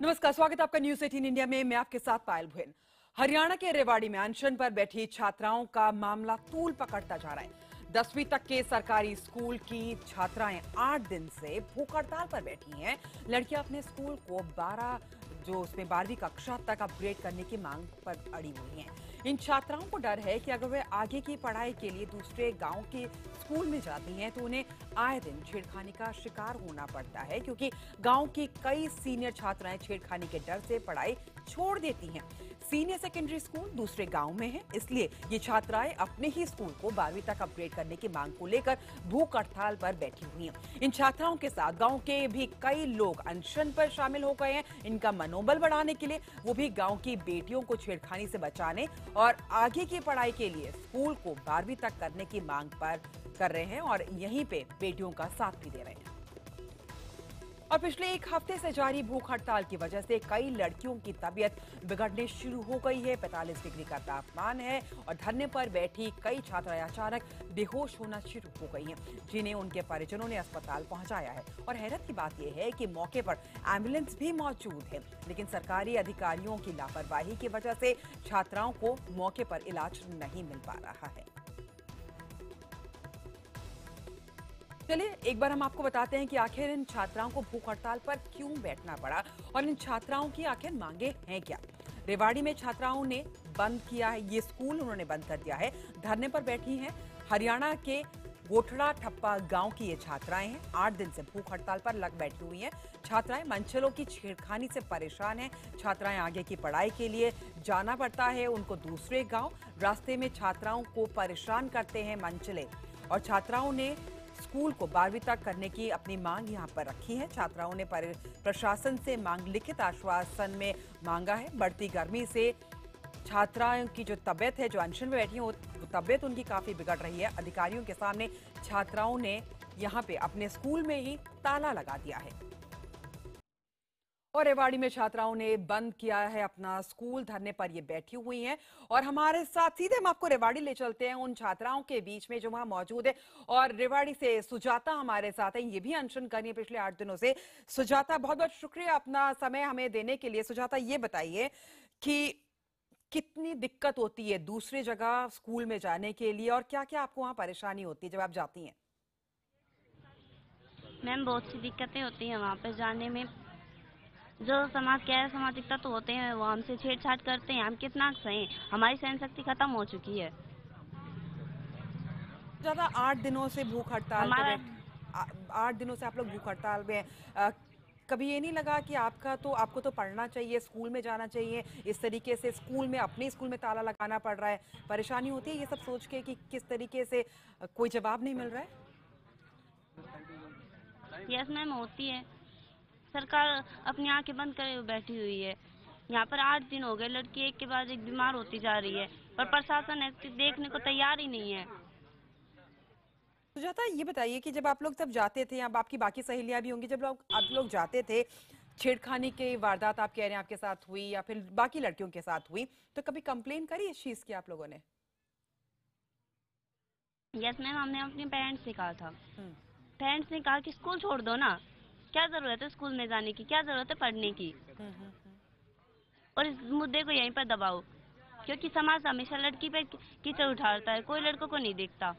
नमस्कार, स्वागत है आपका न्यूज 18 इंडिया में। मैं आपके साथ पायल भुइन। हरियाणा के रेवाड़ी में अनशन पर बैठी छात्राओं का मामला तूल पकड़ता जा रहा है। 10वीं तक के सरकारी स्कूल की छात्राएं 8 दिन से भूख हड़ताल पर बैठी हैं। लड़कियां अपने स्कूल को 12वीं कक्षा तक अपग्रेड करने की मांग पर अड़ी हुई हैं। इन छात्राओं को डर है कि अगर वे आगे की पढ़ाई के लिए दूसरे गांव के स्कूल में जाती हैं तो उन्हें आए दिन छेड़खानी का शिकार होना पड़ता है, क्योंकि गांव की कई सीनियर छात्राएं छेड़खानी के डर से पढ़ाई छोड़ देती हैं। सीनियर सेकेंडरी स्कूल दूसरे गांव में है, इसलिए ये छात्राएं अपने ही स्कूल को 12वीं तक अपग्रेड करने की मांग को लेकर भूख हड़ताल पर बैठी हुई हैं। इन छात्राओं के साथ गांव के भी कई लोग अनशन पर शामिल हो गए हैं। इनका मनोबल बढ़ाने के लिए वो भी गांव की बेटियों को छेड़खानी से बचाने और आगे की पढ़ाई के लिए स्कूल को 12वीं तक करने की मांग पर कर रहे हैं और यहीं पे बेटियों का साथ भी दे रहे हैं। और पिछले एक हफ्ते से जारी भूख हड़ताल की वजह से कई लड़कियों की तबीयत बिगड़ने शुरू हो गई है। 45 डिग्री का तापमान है और धरने पर बैठी कई छात्राएं अचानक बेहोश होना शुरू हो गई हैं, जिन्हें उनके परिजनों ने अस्पताल पहुंचाया है। और हैरत की बात यह है कि मौके पर एम्बुलेंस भी मौजूद है, लेकिन सरकारी अधिकारियों की लापरवाही की वजह से छात्राओं को मौके पर इलाज नहीं मिल पा रहा है। चलिए एक बार हम आपको बताते हैं कि आखिर इन छात्राओं को भूख हड़ताल पर क्यों बैठना पड़ा और इन छात्राओं की आखिर मांगे हैं क्या। रेवाड़ी में छात्राओं ने बंद किया है, ये स्कूल उन्होंने बंद कर दिया है। धरने पर बैठी हैं हरियाणा के गोठड़ा ठप्पा गांव की ये छात्राएं हैं। 8 दिन से भूख हड़ताल पर लग बैठी हुई हैं। छात्राएं मंचलों की छेड़खानी से परेशान हैं। छात्राएं आगे की पढ़ाई के लिए जाना पड़ता है उनको दूसरे गांव। रास्ते में छात्राओं को परेशान करते हैं मंचले और छात्राओं ने स्कूल को 12वीं तक करने की अपनी मांग यहां पर रखी है। छात्राओं ने प्रशासन से मांग लिखित आश्वासन में मांगा है। बढ़ती गर्मी से छात्राओं की जो तबीयत है, जो अनशन में बैठी है, वो तबीयत उनकी काफी बिगड़ रही है। अधिकारियों के सामने छात्राओं ने यहां पे अपने स्कूल में ही ताला लगा दिया है और रेवाड़ी में छात्राओं ने बंद किया है अपना स्कूल। धरने पर ये बैठी हुई हैं और हमारे साथ सीधे हम आपको रेवाड़ी ले चलते हैं, उन छात्राओं के बीच में जो वहां मौजूद है। और रेवाड़ी से सुजाता हमारे साथ है, ये भी अनशन कर रही है पिछले 8 दिनों से। सुजाता, बहुत बहुत शुक्रिया अपना समय हमें देने के लिए। सुजाता, ये बताइए कि कितनी दिक्कत होती है दूसरी जगह स्कूल में जाने के लिए और क्या क्या आपको वहां परेशानी होती है जब आप जाती हैं? मैम, बहुत सी दिक्कतें होती हैं वहाँ पे जाने में। जो समाज गैर सामाजिक तत्व होते हैं वो हमसे छेड़छाड़ करते हैं। हम कितना सहें, हमारी सहन शक्ति खत्म हो चुकी है। ज्यादा 8 दिनों से भूख हड़ताल पे हमारा 8 दिनों से आप लोग भूख हड़ताल में हैं। कभी ये नहीं लगा कि आपको तो पढ़ना चाहिए, स्कूल में जाना चाहिए, इस तरीके से स्कूल में अपने स्कूल में ताला लगाना पड़ रहा है? परेशानी होती है ये सब सोच के कि किस तरीके से कोई जवाब नहीं मिल रहा है? यस मैम, होती है। सरकार अपनी आंखें बंद करे बैठी हुई है। यहाँ पर 8 दिन हो गए, लड़की एक के बाद एक बीमार होती जा रही है, पर प्रशासन है देखने को तैयार ही नहीं है। सुजाता, ये बताइए कि जब आप लोग तब जाते थे, अब आपकी बाकी सहेलियां भी होंगी, जब आप लोग जाते थे, छेड़खानी के वारदात आप कह रहे हैं आपके साथ हुई या फिर बाकी लड़कियों के साथ हुई, तो कभी कंप्लेन करी इस चीज की आप लोगों ने? यस मैम, हमने अपने पेरेंट्स से कहा था। पेरेंट्स ने कहा कि स्कूल छोड़ दो ना, क्या जरूरत है स्कूल में जाने की, क्या जरूरत है पढ़ने की। और इस मुद्दे को यहीं पर दबाओ, क्योंकि समाज हमेशा लड़की पे कीचड़ उठाता है, कोई लड़कों को नहीं देखता।